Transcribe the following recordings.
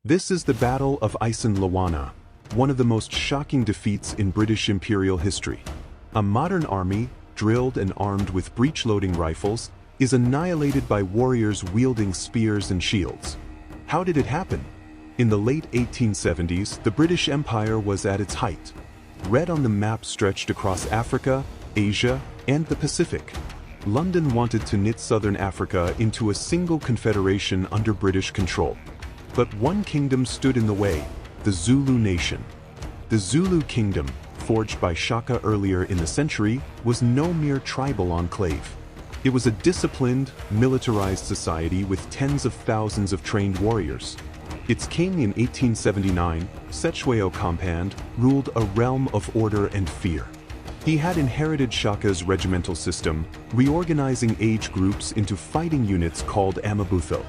This is the Battle of Isandlwana, one of the most shocking defeats in British imperial history. A modern army, drilled and armed with breech-loading rifles, is annihilated by warriors wielding spears and shields. How did it happen? In the late 1870s, the British Empire was at its height. Red on the map stretched across Africa, Asia, and the Pacific. London wanted to knit southern Africa into a single confederation under British control. But one kingdom stood in the way, the Zulu nation. The Zulu Kingdom, forged by Shaka earlier in the century, was no mere tribal enclave. It was a disciplined, militarized society with tens of thousands of trained warriors. Its king in 1879, Cetshwayo Compand, ruled a realm of order and fear. He had inherited Shaka's regimental system, reorganizing age groups into fighting units called Amabutho.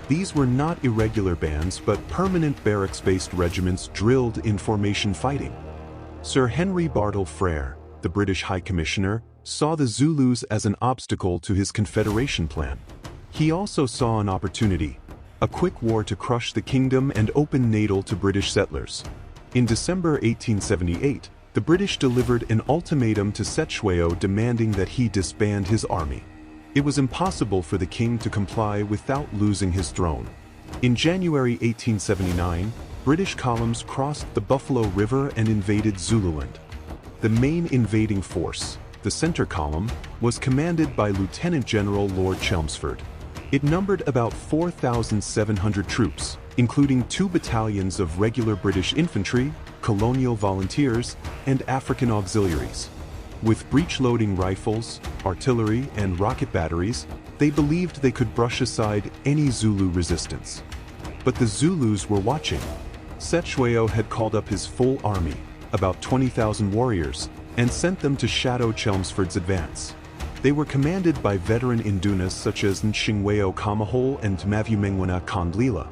These were not irregular bands but permanent barracks-based regiments drilled in formation fighting. Sir Henry Bartle Frere, the British High Commissioner, saw the Zulus as an obstacle to his confederation plan. He also saw an opportunity, a quick war to crush the kingdom and open Natal to British settlers. In December 1878, the British delivered an ultimatum to Cetshwayo demanding that he disband his army. It was impossible for the king to comply without losing his throne. In January 1879, British columns crossed the Buffalo River and invaded Zululand. The main invading force, the center column, was commanded by Lieutenant General Lord Chelmsford. It numbered about 4,700 troops, including 2 battalions of regular British infantry, colonial volunteers, and African auxiliaries. With breech-loading rifles, artillery, and rocket batteries, they believed they could brush aside any Zulu resistance. But the Zulus were watching. Cetshwayo had called up his full army, about 20,000 warriors, and sent them to shadow Chelmsford's advance. They were commanded by veteran indigenous such as Ncingwayo Kamahole and Mavumengwana Kandlila.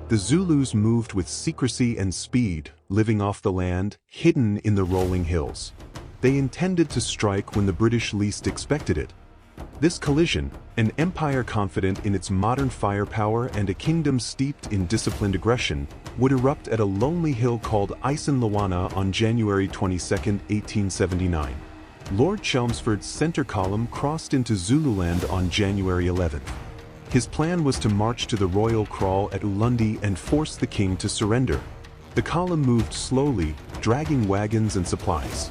The Zulus moved with secrecy and speed, living off the land, hidden in the rolling hills. They intended to strike when the British least expected it. This collision, an empire confident in its modern firepower and a kingdom steeped in disciplined aggression, would erupt at a lonely hill called Isandlwana on January 22, 1879. Lord Chelmsford's center column crossed into Zululand on January 11. His plan was to march to the royal kraal at Ulundi and force the king to surrender. The column moved slowly, dragging wagons and supplies.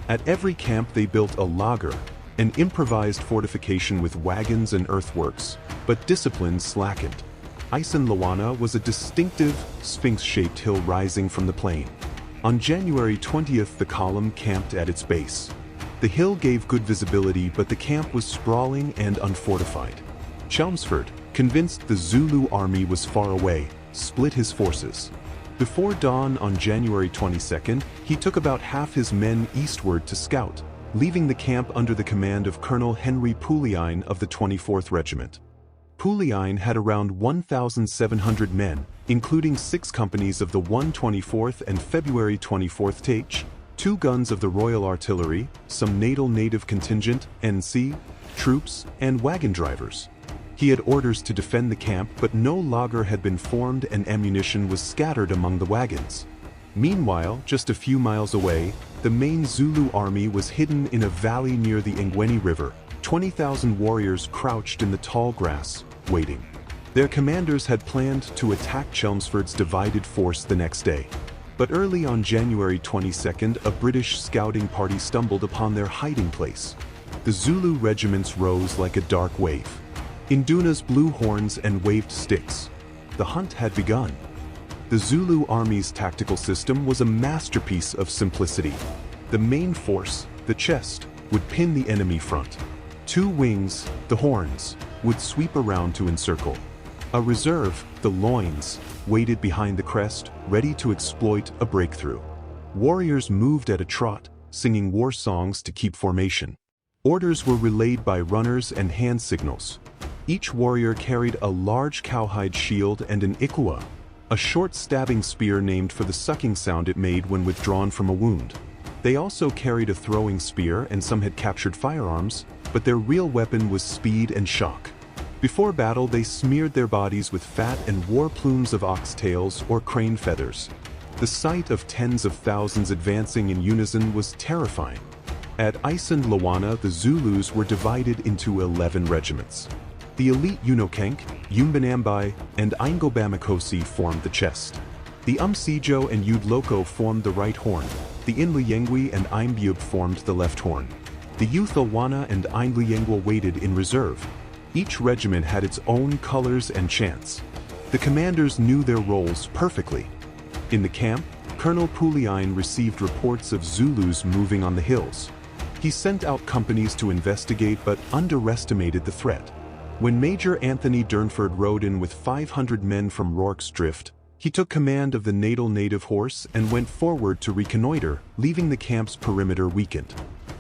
At every camp they built a laager, an improvised fortification with wagons and earthworks, but discipline slackened. Isandlwana was a distinctive, sphinx-shaped hill rising from the plain. On January 20th the column camped at its base. The hill gave good visibility but the camp was sprawling and unfortified. Chelmsford, convinced the Zulu army was far away, split his forces. Before dawn on January 22nd, he took about half his men eastward to scout, leaving the camp under the command of Colonel Henry Pulliaine of the 24th Regiment. Pulliaine had around 1,700 men, including 6 companies of the 124th and February 24th Th, 2 guns of the Royal Artillery, some Natal native contingent, NC, troops, and wagon drivers. He had orders to defend the camp, but no laager had been formed and ammunition was scattered among the wagons. Meanwhile, just a few miles away, the main Zulu army was hidden in a valley near the Ngweni River. 20,000 warriors crouched in the tall grass, waiting. Their commanders had planned to attack Chelmsford's divided force the next day. But early on January 22nd, a British scouting party stumbled upon their hiding place. The Zulu regiments rose like a dark wave. Indunas blew horns and waved sticks. The hunt had begun. The Zulu army's tactical system was a masterpiece of simplicity. The main force, the chest, would pin the enemy front. 2 wings, the horns, would sweep around to encircle. A reserve, the loins, waited behind the crest, ready to exploit a breakthrough. Warriors moved at a trot, singing war songs to keep formation. Orders were relayed by runners and hand signals. Each warrior carried a large cowhide shield and an ikwa, a short stabbing spear named for the sucking sound it made when withdrawn from a wound. They also carried a throwing spear and some had captured firearms, but their real weapon was speed and shock. Before battle, they smeared their bodies with fat and wore plumes of ox tails or crane feathers. The sight of tens of thousands advancing in unison was terrifying. At Isandlwana, the Zulus were divided into 11 regiments. The elite Unokenk, Umbanambai, and Ingobamakosi formed the chest. The Umsijo and Udloko formed the right horn. The Inluyengwi and Imbyub formed the left horn. The Uthulwana and Inluyengwa waited in reserve. Each regiment had its own colors and chants. The commanders knew their roles perfectly. In the camp, Colonel Puliane received reports of Zulus moving on the hills. He sent out companies to investigate but underestimated the threat. When Major Anthony Durnford rode in with 500 men from Rorke's Drift, he took command of the Natal native horse and went forward to reconnoiter, leaving the camp's perimeter weakened.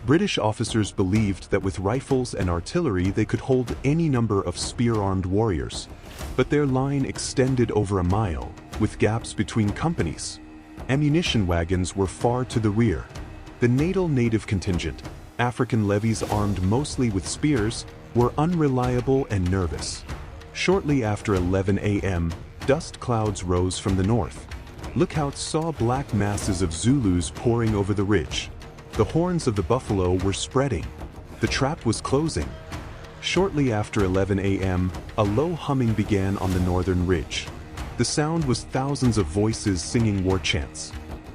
British officers believed that with rifles and artillery they could hold any number of spear-armed warriors. But their line extended over a mile, with gaps between companies. Ammunition wagons were far to the rear. The Natal native contingent, African levies armed mostly with spears, were unreliable and nervous. Shortly after 11 a.m., dust clouds rose from the north. Lookouts saw black masses of Zulus pouring over the ridge. The horns of the buffalo were spreading. The trap was closing. Shortly after 11 a.m., a low humming began on the northern ridge. The sound was thousands of voices singing war chants.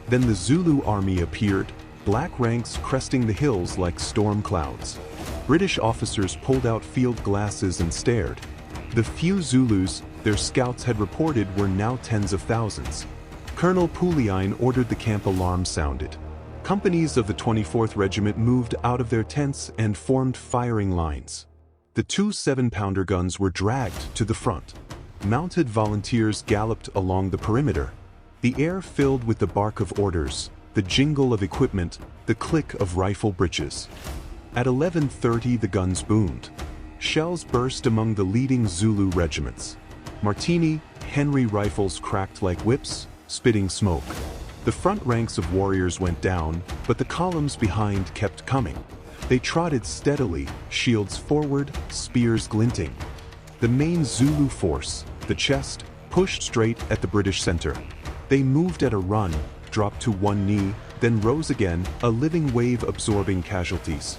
Then the Zulu army appeared, black ranks cresting the hills like storm clouds. British officers pulled out field glasses and stared. The few Zulus their scouts had reported were now tens of thousands. Colonel Puliane ordered the camp alarm sounded. Companies of the 24th Regiment moved out of their tents and formed firing lines. The two 7-pounder guns were dragged to the front. Mounted volunteers galloped along the perimeter. The air filled with the bark of orders, the jingle of equipment, the click of rifle breeches. At 11:30 the guns boomed. Shells burst among the leading Zulu regiments. Martini, Henry rifles cracked like whips, spitting smoke. The front ranks of warriors went down, but the columns behind kept coming. They trotted steadily, shields forward, spears glinting. The main Zulu force, the chest, pushed straight at the British center. They moved at a run, dropped to one knee, then rose again, a living wave absorbing casualties.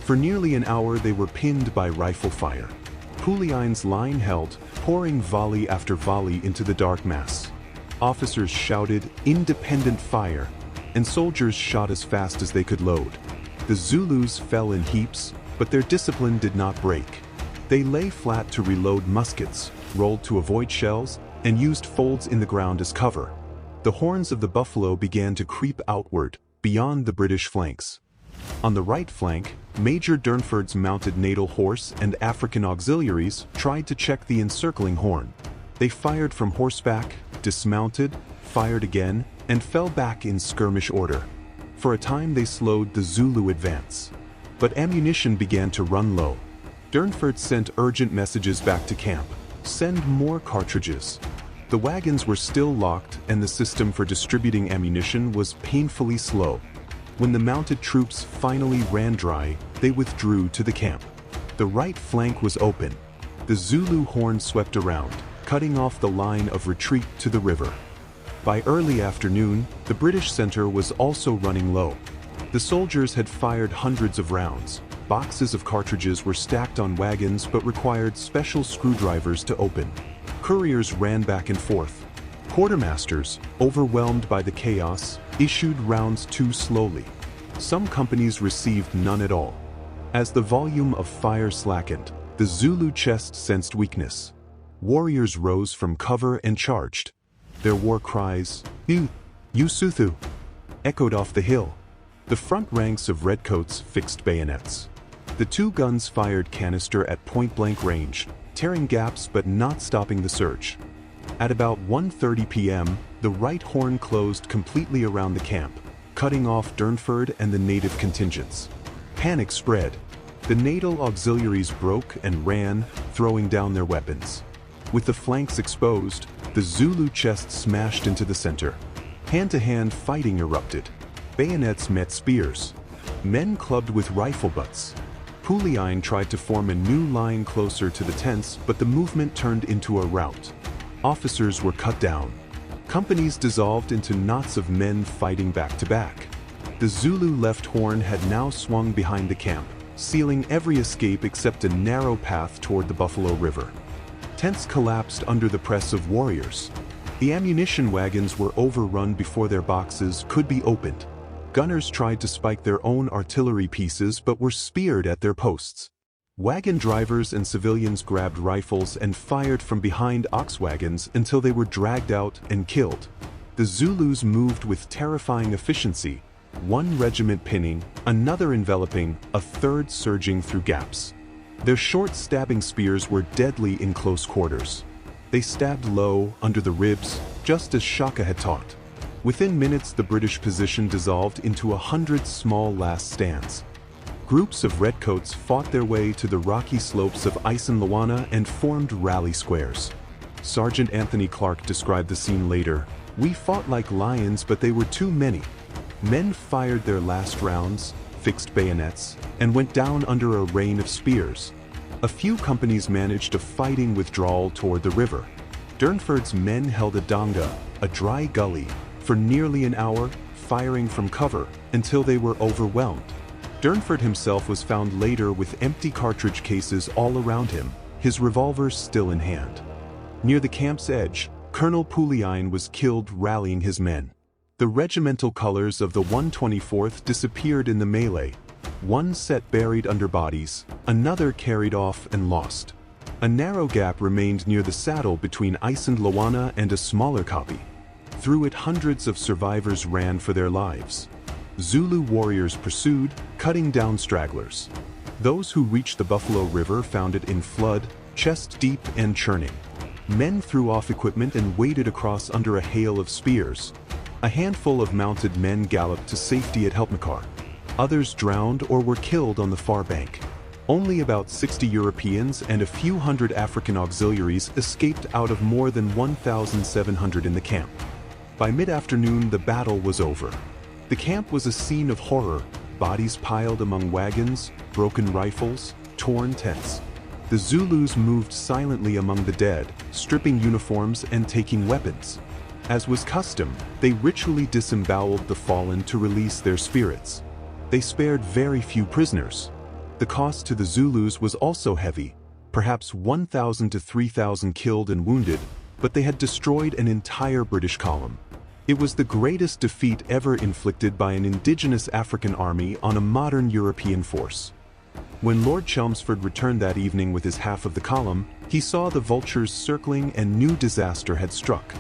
For nearly an hour they were pinned by rifle fire. Puliane's line held, pouring volley after volley into the dark mass. Officers shouted, "Independent fire," and soldiers shot as fast as they could load. The Zulus fell in heaps, but their discipline did not break. They lay flat to reload muskets, rolled to avoid shells, and used folds in the ground as cover. The horns of the buffalo began to creep outward, beyond the British flanks. On the right flank, Major Durnford's mounted Natal horse and African auxiliaries tried to check the encircling horn. They fired from horseback, dismounted, fired again, and fell back in skirmish order. For a time they slowed the Zulu advance. But ammunition began to run low. Durnford sent urgent messages back to camp. "Send more cartridges." The wagons were still locked and the system for distributing ammunition was painfully slow. When the mounted troops finally ran dry, they withdrew to the camp. The right flank was open. The Zulu horn swept around, cutting off the line of retreat to the river. By early afternoon, the British center was also running low. The soldiers had fired hundreds of rounds. Boxes of cartridges were stacked on wagons but required special screwdrivers to open. Couriers ran back and forth. Quartermasters, overwhelmed by the chaos, issued rounds too slowly. Some companies received none at all. As the volume of fire slackened, the Zulu chest sensed weakness. Warriors rose from cover and charged. Their war cries, "Usuthu," echoed off the hill. The front ranks of redcoats fixed bayonets. The two guns fired canister at point-blank range, tearing gaps but not stopping the surge. At about 1:30 p.m., the right horn closed completely around the camp, cutting off Durnford and the native contingents. Panic spread. The Natal auxiliaries broke and ran, throwing down their weapons. With the flanks exposed, the Zulu chest smashed into the center. Hand-to-hand fighting erupted. Bayonets met spears. Men clubbed with rifle butts. Puliyine tried to form a new line closer to the tents, but the movement turned into a rout. Officers were cut down. Companies dissolved into knots of men fighting back to back. The Zulu left horn had now swung behind the camp, sealing every escape except a narrow path toward the Buffalo River. Tents collapsed under the press of warriors. The ammunition wagons were overrun before their boxes could be opened. Gunners tried to spike their own artillery pieces but were speared at their posts. Wagon drivers and civilians grabbed rifles and fired from behind ox wagons until they were dragged out and killed. The Zulus moved with terrifying efficiency, one regiment pinning, another enveloping, a third surging through gaps. Their short stabbing spears were deadly in close quarters. They stabbed low, under the ribs, just as Shaka had taught. Within minutes, the British position dissolved into 100 small last stands. Groups of redcoats fought their way to the rocky slopes of Isandlwana and formed rally squares. Sergeant Anthony Clark described the scene later. "We fought like lions, but they were too many. Men fired their last rounds, fixed bayonets, and went down under a rain of spears. A few companies managed a fighting withdrawal toward the river. Durnford's men held a donga, a dry gully, for nearly an hour, firing from cover, until they were overwhelmed. Durnford himself was found later with empty cartridge cases all around him, his revolver still in hand. Near the camp's edge, Colonel Puliyine was killed rallying his men. The regimental colors of the 124th disappeared in the melee. One set buried under bodies, another carried off and lost. A narrow gap remained near the saddle between Isandlwana and a smaller copy. Through it, hundreds of survivors ran for their lives. Zulu warriors pursued, cutting down stragglers. Those who reached the Buffalo River found it in flood, chest deep and churning. Men threw off equipment and waded across under a hail of spears. A handful of mounted men galloped to safety at Helpmakar. Others drowned or were killed on the far bank. Only about 60 Europeans and a few hundred African auxiliaries escaped out of more than 1,700 in the camp. By mid-afternoon, the battle was over. The camp was a scene of horror, bodies piled among wagons, broken rifles, torn tents. The Zulus moved silently among the dead, stripping uniforms and taking weapons. As was custom, they ritually disemboweled the fallen to release their spirits. They spared very few prisoners. The cost to the Zulus was also heavy, perhaps 1,000 to 3,000 killed and wounded, but they had destroyed an entire British column. It was the greatest defeat ever inflicted by an indigenous African army on a modern European force. When Lord Chelmsford returned that evening with his half of the column, he saw the vultures circling and knew disaster had struck.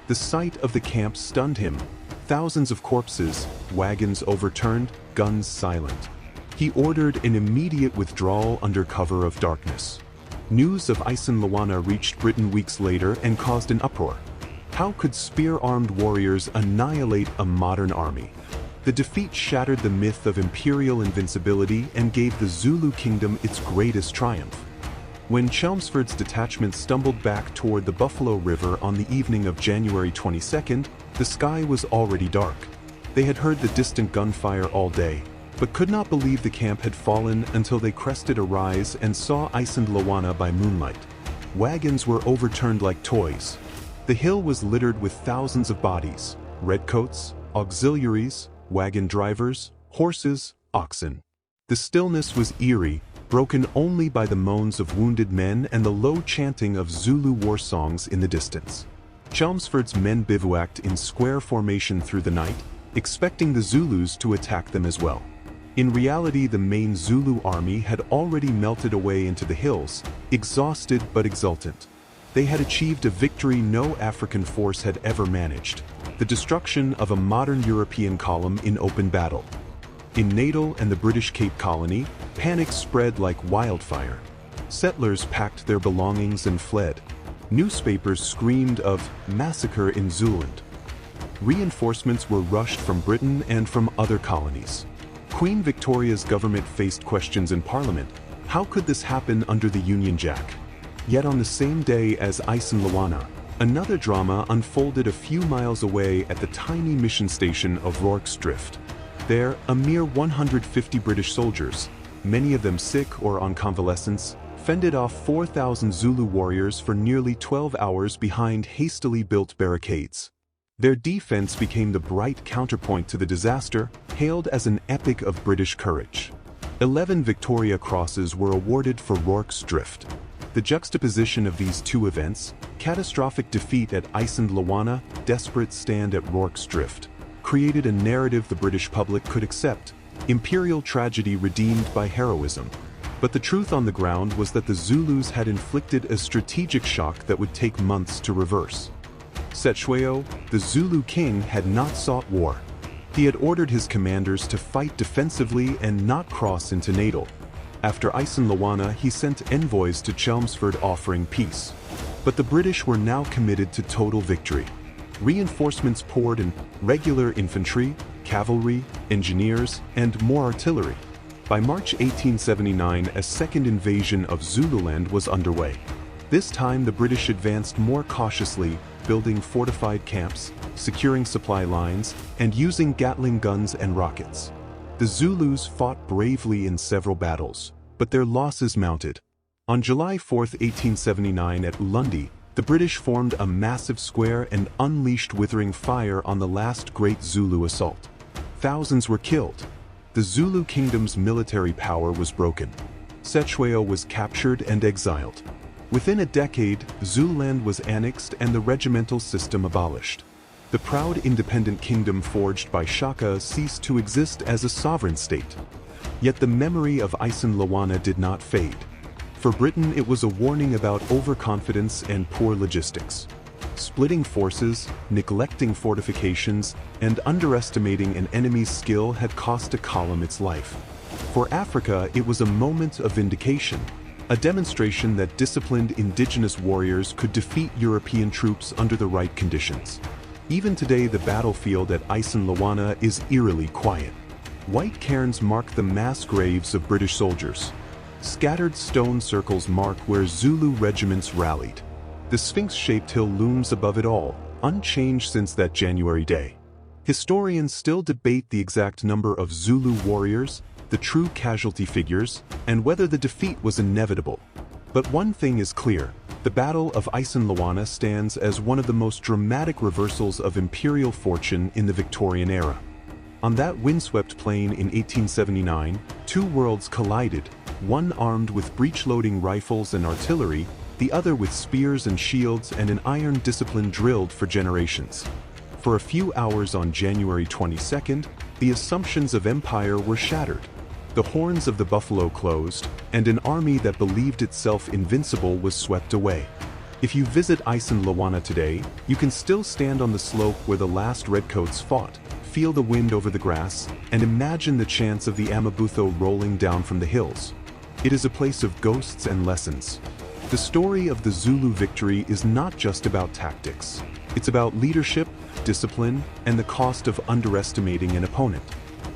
The sight of the camp stunned him. Thousands of corpses, wagons overturned, guns silent. He ordered an immediate withdrawal under cover of darkness. News of Isandlwana reached Britain weeks later and caused an uproar. How could spear-armed warriors annihilate a modern army? The defeat shattered the myth of imperial invincibility and gave the Zulu Kingdom its greatest triumph. When Chelmsford's detachment stumbled back toward the Buffalo River on the evening of January 22nd, the sky was already dark. They had heard the distant gunfire all day, but could not believe the camp had fallen until they crested a rise and saw Isandlwana by moonlight. Wagons were overturned like toys. The hill was littered with thousands of bodies, redcoats, auxiliaries, wagon drivers, horses, oxen. The stillness was eerie, broken only by the moans of wounded men and the low chanting of Zulu war songs in the distance. Chelmsford's men bivouacked in square formation through the night, expecting the Zulus to attack them as well. In reality, the main Zulu army had already melted away into the hills, exhausted but exultant. They had achieved a victory no African force had ever managed: the destruction of a modern European column in open battle. In Natal and the British Cape Colony, panic spread like wildfire. Settlers packed their belongings and fled. Newspapers screamed of massacre in Zululand. Reinforcements were rushed from Britain and from other colonies. Queen Victoria's government faced questions in Parliament. How could this happen under the Union Jack? Yet on the same day as Isandlwana, another drama unfolded a few miles away at the tiny mission station of Rorke's Drift. There, a mere 150 British soldiers, many of them sick or on convalescence, fended off 4,000 Zulu warriors for nearly 12 hours behind hastily built barricades. Their defense became the bright counterpoint to the disaster, hailed as an epic of British courage. 11 Victoria Crosses were awarded for Rorke's Drift. The juxtaposition of these two events, catastrophic defeat at Isandlwana, desperate stand at Rorke's Drift, created a narrative the British public could accept, imperial tragedy redeemed by heroism. But the truth on the ground was that the Zulus had inflicted a strategic shock that would take months to reverse. Cetshwayo, the Zulu king, had not sought war. He had ordered his commanders to fight defensively and not cross into Natal. After Isandlwana, he sent envoys to Chelmsford offering peace. But the British were now committed to total victory. Reinforcements poured in: regular infantry, cavalry, engineers, and more artillery. By March 1879, a second invasion of Zululand was underway. This time the British advanced more cautiously, building fortified camps, securing supply lines, and using Gatling guns and rockets. The Zulus fought bravely in several battles, but their losses mounted. On July 4, 1879 at Ulundi, the British formed a massive square and unleashed withering fire on the last great Zulu assault. Thousands were killed. The Zulu Kingdom's military power was broken. Cetshwayo was captured and exiled. Within a decade, Zululand was annexed and the regimental system abolished. The proud independent kingdom forged by Shaka ceased to exist as a sovereign state. Yet the memory of Isandlwana did not fade. For Britain, it was a warning about overconfidence and poor logistics. Splitting forces, neglecting fortifications, and underestimating an enemy's skill had cost a column its life. For Africa, it was a moment of vindication, a demonstration that disciplined indigenous warriors could defeat European troops under the right conditions. Even today, the battlefield at Isandlwana is eerily quiet. White cairns mark the mass graves of British soldiers. Scattered stone circles mark where Zulu regiments rallied. The Sphinx-shaped hill looms above it all, unchanged since that January day. Historians still debate the exact number of Zulu warriors, the true casualty figures, and whether the defeat was inevitable. But one thing is clear: the Battle of Isandlwana stands as one of the most dramatic reversals of imperial fortune in the Victorian era. On that windswept plain in 1879, two worlds collided, one armed with breech-loading rifles and artillery, the other with spears and shields and an iron discipline drilled for generations. For a few hours on January 22nd, the assumptions of empire were shattered. The horns of the buffalo closed, and an army that believed itself invincible was swept away. If you visit Isandlwana today, you can still stand on the slope where the last redcoats fought, feel the wind over the grass, and imagine the chants of the Amabutho rolling down from the hills. It is a place of ghosts and lessons. The story of the Zulu victory is not just about tactics. It's about leadership, discipline, and the cost of underestimating an opponent.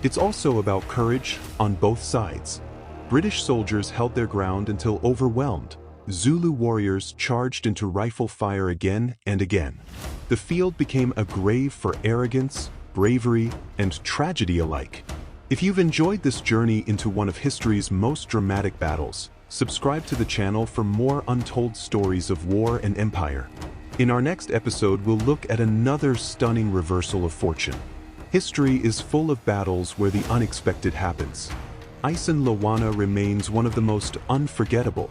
It's also about courage on both sides. British soldiers held their ground until overwhelmed. Zulu warriors charged into rifle fire again and again. The field became a grave for arrogance, bravery, and tragedy alike. If you've enjoyed this journey into one of history's most dramatic battles, subscribe to the channel for more untold stories of war and empire. In our next episode, we'll look at another stunning reversal of fortune. History is full of battles where the unexpected happens. Isandlwana remains one of the most unforgettable,